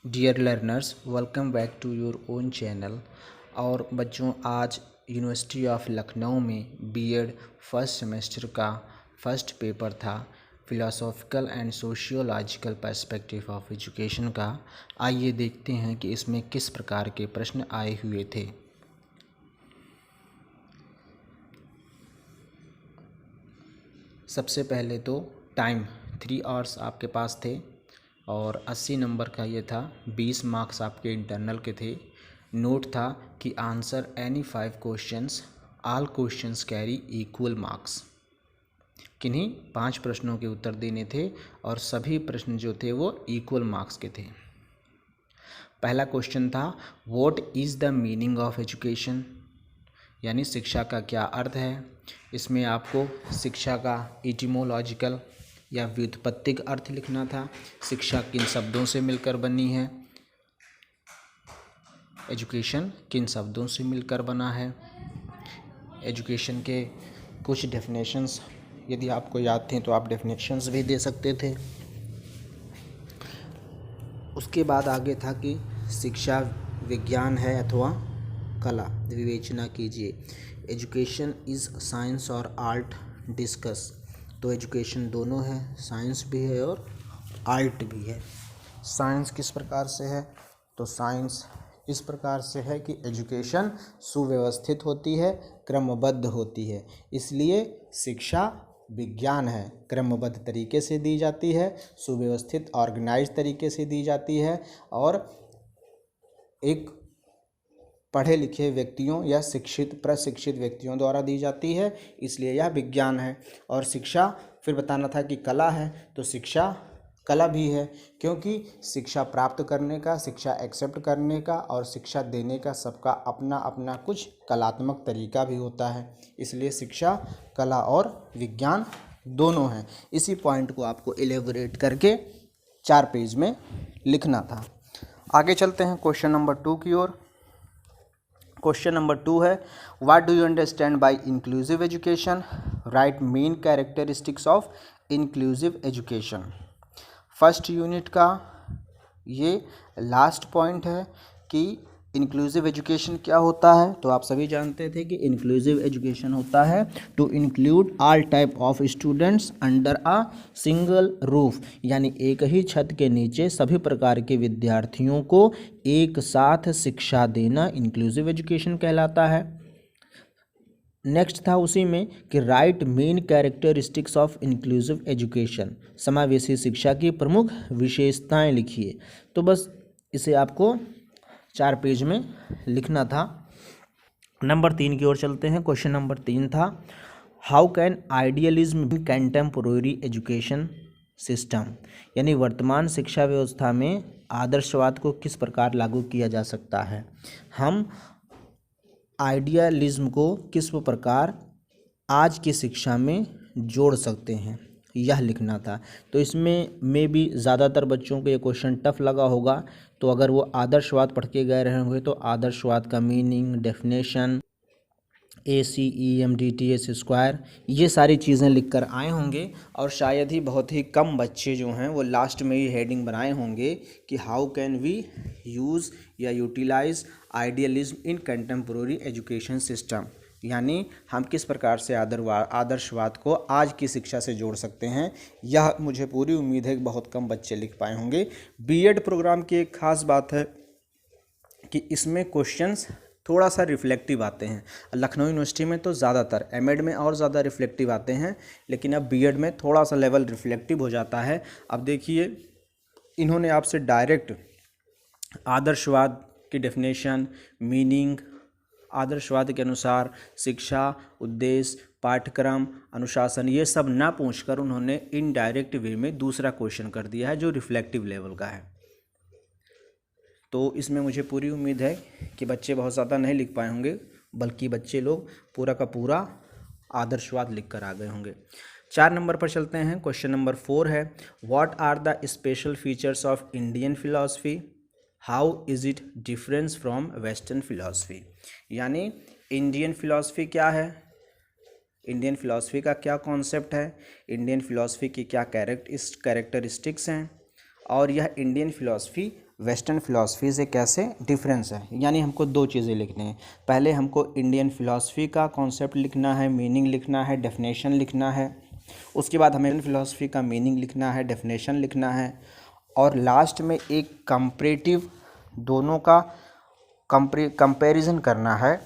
Dear learners, welcome back to your own channel. और बच्चों, आज यूनिवर्सिटी ऑफ लखनऊ में बीएड फर्स्ट सेमेस्टर का फर्स्ट पेपर था philosophical and sociological perspective of education का। आइए देखते हैं कि इसमें किस प्रकार के प्रश्न आए हुए थे। सबसे पहले तो टाइम 3 आवर्स आपके पास थे और 80 नंबर का ये था। 20 मार्क्स आपके इंटरनल के थे। नोट था कि answer any 5 questions, all questions carry equal marks. किन्हीं 5 प्रश्नों के उत्तर देने थे और सभी प्रश्न जो थे वो इक्वल मार्क्स के थे। पहला क्वेश्चन था, what is the meaning of education, यानी शिक्षा का क्या अर्थ है। इसमें आपको शिक्षा का इटिमोलॉजिकल या व्युत्पत्तिक अर्थ लिखना था। शिक्षा किन शब्दों से मिलकर बनी है, एजुकेशन किन शब्दों से मिलकर बना है। एजुकेशन के कुछ डेफिनेशंस यदि आपको याद थे तो आप डेफिनेशंस भी दे सकते थे। उसके बाद आगे था कि शिक्षा विज्ञान है अथवा कला, विवेचना कीजिए। एजुकेशन इज़ साइंस और आर्ट, डिस्कस। तो एजुकेशन दोनों है, साइंस भी है और आर्ट भी है। साइंस किस प्रकार से है, तो साइंस इस प्रकार से है कि एजुकेशन सुव्यवस्थित होती है, क्रमबद्ध होती है, इसलिए शिक्षा विज्ञान है। क्रमबद्ध तरीके से दी जाती है, सुव्यवस्थित ऑर्गेनाइज तरीके से दी जाती है और एक पढ़े लिखे व्यक्तियों या शिक्षित प्रशिक्षित व्यक्तियों द्वारा दी जाती है, इसलिए यह विज्ञान है। और शिक्षा फिर बताना था कि कला है, तो शिक्षा कला भी है, क्योंकि शिक्षा प्राप्त करने का, शिक्षा एक्सेप्ट करने का और शिक्षा देने का सबका अपना अपना कुछ कलात्मक तरीका भी होता है, इसलिए शिक्षा कला और विज्ञान दोनों हैं। इसी पॉइंट को आपको एलेबोरेट करके 4 पेज में लिखना था। आगे चलते हैं क्वेश्चन नंबर 2 की ओर। क्वेश्चन नंबर 2 है, what do you understand by inclusive education, right main characteristics of inclusive education. First unit का ये लास्ट पॉइंट है कि इंक्लूसिव एजुकेशन क्या होता है। तो आप सभी जानते थे कि इंक्लूसिव एजुकेशन होता है to include all type of students under a single roof, यानी एक ही छत के नीचे सभी प्रकार के विद्यार्थियों को एक साथ शिक्षा देना इंक्लूसिव एजुकेशन कहलाता है। नेक्स्ट था उसी में कि right main characteristics of inclusive education, समावेशी शिक्षा की प्रमुख विशेषताएं लिखिए। तो बस इसे आपको 4 पेज में लिखना था। नंबर 3 की ओर चलते हैं। क्वेश्चन नंबर 3 था, how can idealism be contemporary education system, यानी वर्तमान शिक्षा व्यवस्था में आदर्शवाद को किस प्रकार लागू किया जा सकता है। हम आइडियलिज्म को किस प्रकार आज की शिक्षा में जोड़ सकते हैं, यह लिखना था। तो इसमें भी ज़्यादातर बच्चों को ये क्वेश्चन टफ लगा होगा, तो अगर वो आदर्शवाद पढ़ के गए रहे होंगे तो आदर्शवाद का मीनिंग, डेफिनेशन, ACEMDTS², ये सारी चीज़ें लिख कर आए होंगे। और शायद ही बहुत ही कम बच्चे जो हैं वो लास्ट में ही हेडिंग बनाए होंगे कि हाउ कैन वी यूज़ या यूटिलाइज आइडियलिज्म इन कंटेम्पोरेरी एजुकेशन सिस्टम, यानी हम किस प्रकार से आदर्शवाद को आज की शिक्षा से जोड़ सकते हैं। यह मुझे पूरी उम्मीद है कि बहुत कम बच्चे लिख पाए होंगे। बीएड प्रोग्राम की एक खास बात है कि इसमें क्वेश्चंस थोड़ा सा रिफ्लेक्टिव आते हैं। लखनऊ यूनिवर्सिटी में तो ज़्यादातर, एमएड में और ज़्यादा रिफ्लेक्टिव आते हैं, लेकिन अब बीएड में थोड़ा सा लेवल रिफ्लेक्टिव हो जाता है। अब देखिए, इन्होंने आपसे डायरेक्ट आदर्शवाद की डेफिनेशन, मीनिंग, आदर्शवाद के अनुसार शिक्षा, उद्देश्य, पाठ्यक्रम, अनुशासन, ये सब ना पूछकर उन्होंने इनडायरेक्ट वे में दूसरा क्वेश्चन कर दिया है जो रिफ्लेक्टिव लेवल का है। तो इसमें मुझे पूरी उम्मीद है कि बच्चे बहुत ज़्यादा नहीं लिख पाए होंगे, बल्कि बच्चे लोग पूरा का पूरा आदर्शवाद लिख कर आ गए होंगे। 4 नंबर पर चलते हैं। क्वेश्चन नंबर 4 है, what are the special features of Indian philosophy, how is it difference from western philosophy, यानी इंडियन फिलॉसफी क्या है, इंडियन फिलॉसफी का क्या कॉन्सेप्ट है, इंडियन फिलॉसफी की क्या कैरेक्टरिस्टिक्स हैं, और यह इंडियन फिलॉसफी वेस्टर्न फिलॉसफी से कैसे डिफरेंस है। यानी हमको दो चीज़ें लिखनी हैं। पहले हमको इंडियन फिलॉसफी का कॉन्सेप्ट लिखना है, मीनिंग लिखना है, डेफिनेशन लिखना है। उसके बाद हमें फिलॉसफी का मीनिंग लिखना है, डेफिनेशन लिखना है, और लास्ट में एक कंपैरेटिव दोनों का कंपैरिजन करना है।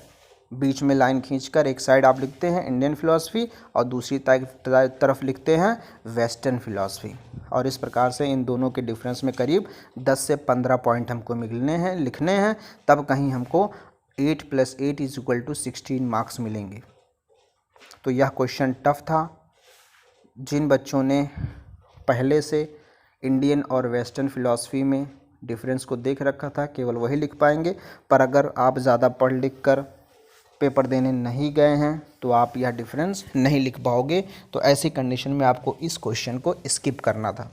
बीच में लाइन खींचकर एक साइड आप लिखते हैं इंडियन फिलॉसफी और दूसरी तरफ लिखते हैं वेस्टर्न फिलॉसफी। और इस प्रकार से इन दोनों के डिफरेंस में करीब 10 से 15 पॉइंट हमको लिखने हैं। तब कहीं हमको 8 + 8 = 16 मार्क्स मिलेंगे। तो यह क्वेश्चन टफ था। जिन बच्चों ने पहले से इंडियन और वेस्टर्न फिलॉसफी में डिफरेंस को देख रखा था केवल वही लिख पाएंगे। पर अगर आप ज़्यादा पढ़ लिख कर पेपर देने नहीं गए हैं तो आप यह डिफरेंस नहीं लिख पाओगे। तो ऐसी कंडीशन में आपको इस क्वेश्चन को स्किप करना था।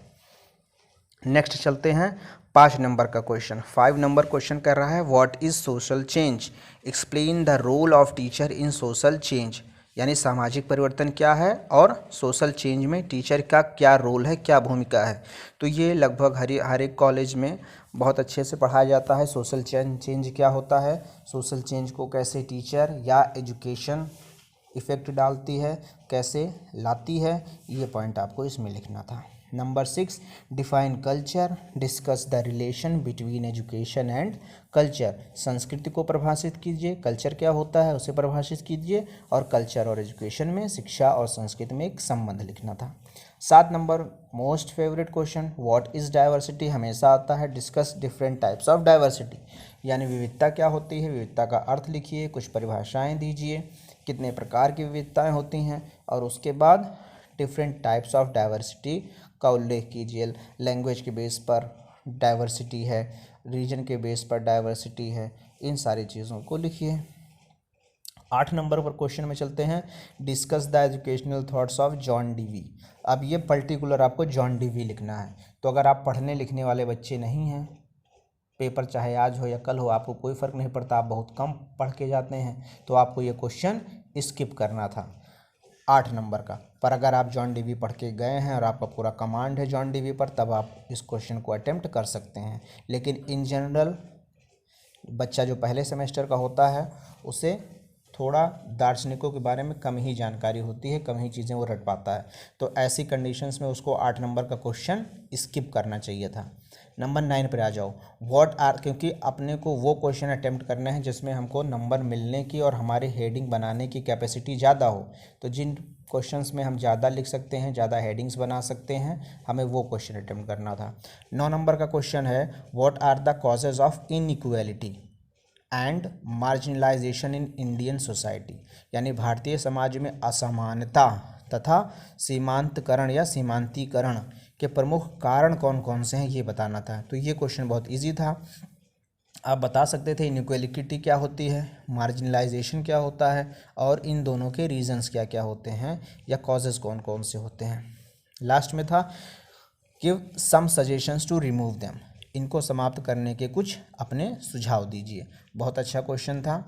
नेक्स्ट चलते हैं 5 नंबर का क्वेश्चन। 5 नंबर क्वेश्चन कर रहा है what is social change, explain the role of teacher in social change. यानी सामाजिक परिवर्तन क्या है और सोशल चेंज में टीचर का क्या रोल है, क्या भूमिका है। तो ये लगभग हर एक कॉलेज में बहुत अच्छे से पढ़ाया जाता है। सोशल चेंज क्या होता है, सोशल चेंज को कैसे टीचर या एजुकेशन इफ़ेक्ट डालती है, कैसे लाती है, ये पॉइंट आपको इसमें लिखना था। Number 6, define culture, discuss the relation between education and culture. संस्कृति को परिभाषित कीजिए, कल्चर क्या होता है उसे परिभाषित कीजिए, और कल्चर और एजुकेशन में, शिक्षा और संस्कृति में एक संबंध लिखना था। 7 number most favourite question, what is diversity, हमेशा आता है। Discuss different types of diversity, यानी विविधता क्या होती है, विविधता का अर्थ लिखिए, कुछ परिभाषाएं दीजिए, कितने प्रकार की विविधताएं होती हैं, और उसके बाद डिफरेंट टाइप्स ऑफ डाइवर्सिटी का उल्लेख कीजिए। लैंग्वेज के बेस पर डाइवर्सिटी है, रीजन के बेस पर डाइवर्सिटी है, इन सारी चीज़ों को लिखिए। 8 नंबर पर क्वेश्चन में चलते हैं, discuss the educational thoughts of John Dewey. अब ये पर्टिकुलर आपको जॉन डीवी लिखना है। तो अगर आप पढ़ने लिखने वाले बच्चे नहीं हैं, पेपर चाहे आज हो या कल हो, आपको कोई फ़र्क नहीं पड़ता, आप बहुत कम पढ़ के जाते हैं, तो आपको ये क्वेश्चन स्किप करना था 8 नंबर का। पर अगर आप जॉन डीवी पढ़ के गए हैं और आपका पूरा कमांड है जॉन डीवी पर, तब आप इस क्वेश्चन को अटेम्प्ट कर सकते हैं। लेकिन इन जनरल बच्चा जो पहले सेमेस्टर का होता है उसे थोड़ा दार्शनिकों के बारे में कम ही जानकारी होती है, कम ही चीज़ें वो रट पाता है। तो ऐसी कंडीशंस में उसको 8 नंबर का क्वेश्चन स्किप करना चाहिए था। नंबर 9 पर आ जाओ, क्योंकि अपने को वो क्वेश्चन अटेम्प्ट करना है जिसमें हमको नंबर मिलने की और हमारे हेडिंग बनाने की कैपेसिटी ज़्यादा हो। तो जिन क्वेश्चंस में हम ज़्यादा लिख सकते हैं, ज़्यादा हेडिंग्स बना सकते हैं, हमें वो क्वेश्चन अटेम्प्ट करना था। 9 नंबर का क्वेश्चन है, what are the causes of inequality and marginalisation in Indian society. यानी भारतीय समाज में असमानता तथा सीमांतकरण या सीमांतीकरण के प्रमुख कारण कौन कौन से हैं, ये बताना था। तो ये क्वेश्चन बहुत इजी था। आप बता सकते थे इनइक्वालिटी क्या होती है, मार्जिनलाइजेशन क्या होता है, और इन दोनों के रीजंस क्या क्या होते हैं या कॉजेज कौन कौन से होते हैं। लास्ट में था give some suggestions to remove them, इनको समाप्त करने के कुछ अपने सुझाव दीजिए। बहुत अच्छा क्वेश्चन था।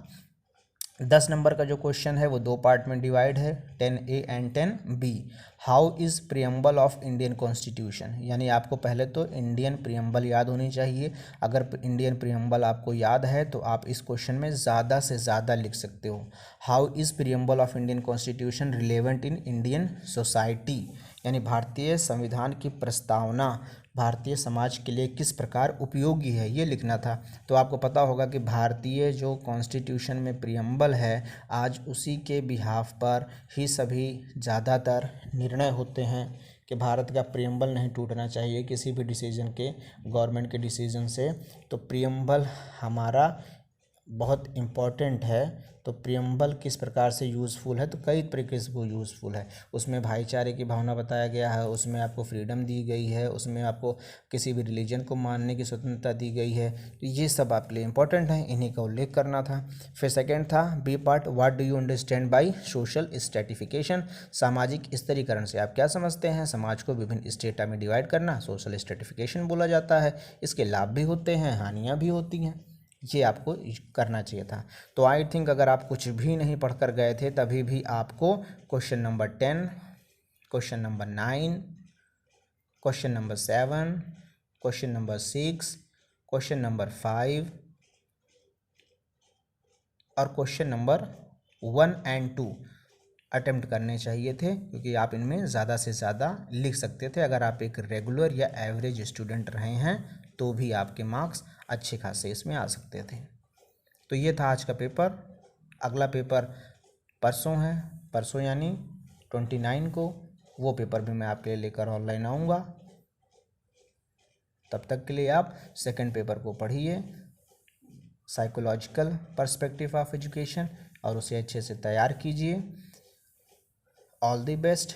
10 नंबर का जो क्वेश्चन है वो 2 पार्ट में डिवाइड है, 10A and 10B। How is preamble of Indian constitution. यानी आपको पहले तो इंडियन प्रियम्बल याद होनी चाहिए। अगर इंडियन प्रियम्बल आपको याद है तो आप इस क्वेश्चन में ज़्यादा से ज़्यादा लिख सकते हो। How is preamble of Indian constitution relevant in Indian society, यानी भारतीय संविधान की प्रस्तावना भारतीय समाज के लिए किस प्रकार उपयोगी है, ये लिखना था। तो आपको पता होगा कि भारतीय जो कॉन्स्टिट्यूशन में प्रियम्बल है, आज उसी के बिहाफ पर ही सभी ज़्यादातर निर्णय होते हैं कि भारत का प्रियम्बल नहीं टूटना चाहिए किसी भी डिसीजन के, गवर्नमेंट के डिसीजन से। तो प्रियम्बल हमारा बहुत इम्पॉर्टेंट है। तो प्रियम्बल किस प्रकार से यूज़फुल है, तो कई तरीके से वो यूज़फुल है। उसमें भाईचारे की भावना बताया गया है, उसमें आपको फ्रीडम दी गई है, उसमें आपको किसी भी रिलीजन को मानने की स्वतंत्रता दी गई है। तो ये सब आपके लिए इम्पोर्टेंट है, इन्हीं का उल्लेख करना था। फिर सेकेंड था B part, what do you understand by social stratification. सामाजिक स्तरीकरण से आप क्या समझते हैं। समाज को विभिन्न स्टेटा में डिवाइड करना सोशल स्ट्रेटिफिकेशन बोला जाता है। इसके लाभ भी होते हैं, हानियाँ भी होती हैं, ये आपको करना चाहिए था। तो आई थिंक अगर आप कुछ भी नहीं पढ़ कर गए थे तभी भी आपको question number 10, question number 9, question number 7, question number 6, question number 5 और क्वेश्चन नंबर 1 और 2 अटेम्प्ट करने चाहिए थे, क्योंकि आप इनमें ज़्यादा से ज़्यादा लिख सकते थे। अगर आप एक रेगुलर या एवरेज स्टूडेंट रहे हैं तो भी आपके मार्क्स अच्छे खासे इसमें आ सकते थे। तो ये था आज का पेपर। अगला पेपर परसों है, परसों यानी 29 को। वो पेपर भी मैं आपके लिए लेकर ऑनलाइन आऊँगा। तब तक के लिए आप सेकंड पेपर को पढ़िए, साइकोलॉजिकल पर्सपेक्टिव ऑफ एजुकेशन, और उसे अच्छे से तैयार कीजिए। All the best.